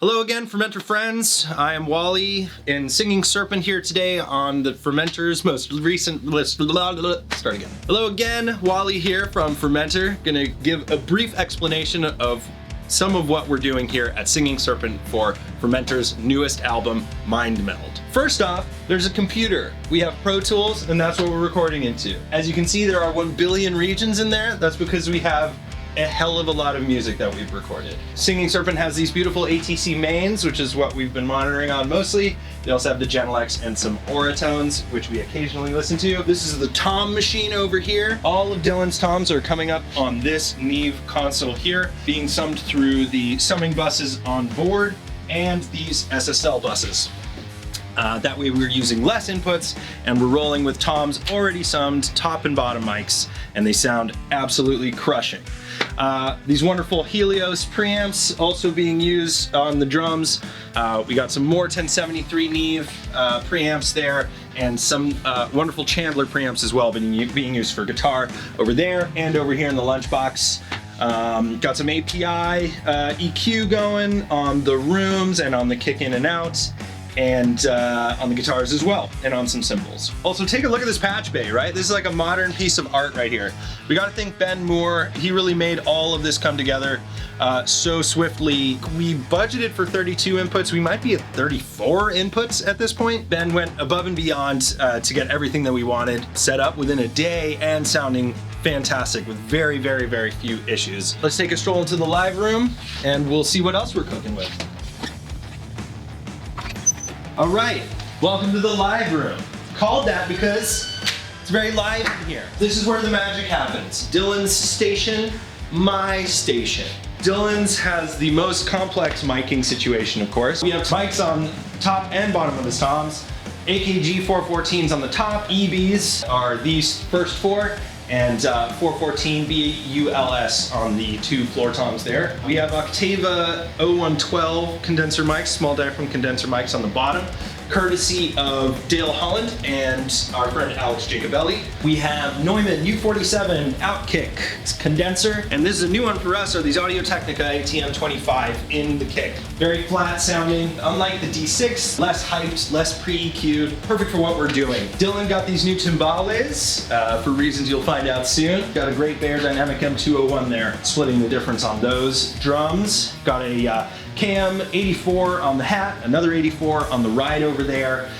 Hello again, Fermentor friends. I am Wally and Singing Serpent here today on the Fermentor's most recent list. Start again. Hello again, Wally here from Fermentor. Gonna give a brief explanation of some of what we're doing here at Singing Serpent for Fermentor's newest album, Mind Meld. First off, there's a computer. We have Pro Tools, and that's what we're recording into. As you can see, there are 1 billion regions in there. That's because we have a hell of a lot of music that we've recorded. Singing Serpent has these beautiful ATC mains, which is what we've been monitoring on mostly. They also have the Genelecs and some Oratones, which we occasionally listen to. This is the tom machine over here. All of Dylan's toms are coming up on this Neve console here, being summed through the summing buses on board and these SSL buses. That way we're using less inputs and we're rolling with toms already summed, top and bottom mics, and they sound absolutely crushing. These wonderful Helios preamps also being used on the drums. We got some more 1073 Neve preamps there, and some wonderful Chandler preamps as well being used for guitar over there and over here in the lunchbox. Got some API EQ going on the rooms and on the kick in and out, and on the guitars as well, and on some cymbals. Also, take a look at this patch bay, right? This is like a modern piece of art right here. We gotta thank Ben Moore. He really made all of this come together so swiftly. We budgeted for 32 inputs. We might be at 34 inputs at this point. Ben went above and beyond to get everything that we wanted set up within a day and sounding fantastic with very, very, very few issues. Let's take a stroll into the live room and we'll see what else we're cooking with. All right, welcome to the live room. Called that because it's very live in here. This is where the magic happens. Dylan's station, my station. Dylan's has the most complex miking situation, of course. We have mics on top and bottom of his toms. AKG 414s on the top. EBs are these first four, and 414 BULS on the 2 floor toms there. We have Octava 0112 condenser mics, small diaphragm condenser mics on the bottom, courtesy of Dale Holland and our friend Alex Jacobelli. We have Neumann U47 Outkick condenser, and this is a new one for us, are these Audio-Technica ATM25 in the kick. Very flat sounding, unlike the D6, less hyped, less pre-EQ'd, perfect for what we're doing. Dylan got these new timbales, for reasons you'll find out soon. Got a great Bear Dynamic M201 there, splitting the difference on those. Drums, got a Cam 84 on the hat, another 84 on the ride over there.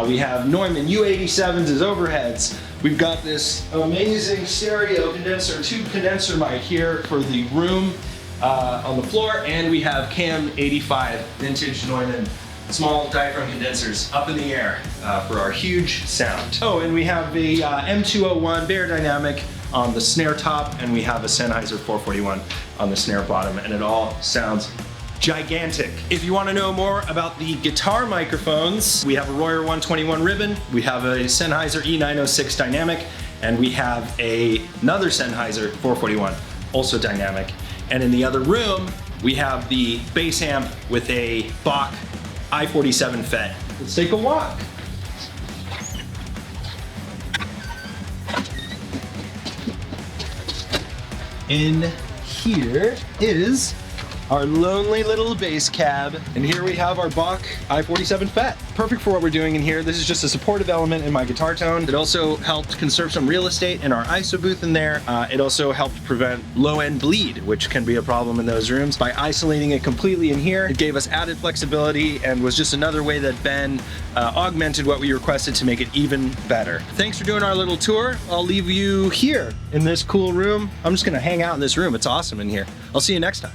We have Neumann U87s as overheads. We've got this amazing stereo condenser, tube condenser mic here for the room on the floor, and we have Cam 85 vintage Neumann small diaphragm condensers up in the air for our huge sound. Oh, and we have a M201 Bear Dynamic on the snare top, and we have a Sennheiser 441 on the snare bottom, and it all sounds gigantic. If you want to know more about the guitar microphones, we have a Royer 121 ribbon, we have a Sennheiser E906 dynamic, and we have another Sennheiser 441, also dynamic. And in the other room, we have the bass amp with a Bach I-47 FET. Let's take a walk. In here is our lonely little bass cab, and here we have our Bach I-47 FET. Perfect for what we're doing in here. This is just a supportive element in my guitar tone. It also helped conserve some real estate in our ISO booth in there. It also helped prevent low-end bleed, which can be a problem in those rooms. By isolating it completely in here, it gave us added flexibility and was just another way that Ben augmented what we requested to make it even better. Thanks for doing our little tour. I'll leave you here in this cool room. I'm just gonna hang out in this room. It's awesome in here. I'll see you next time.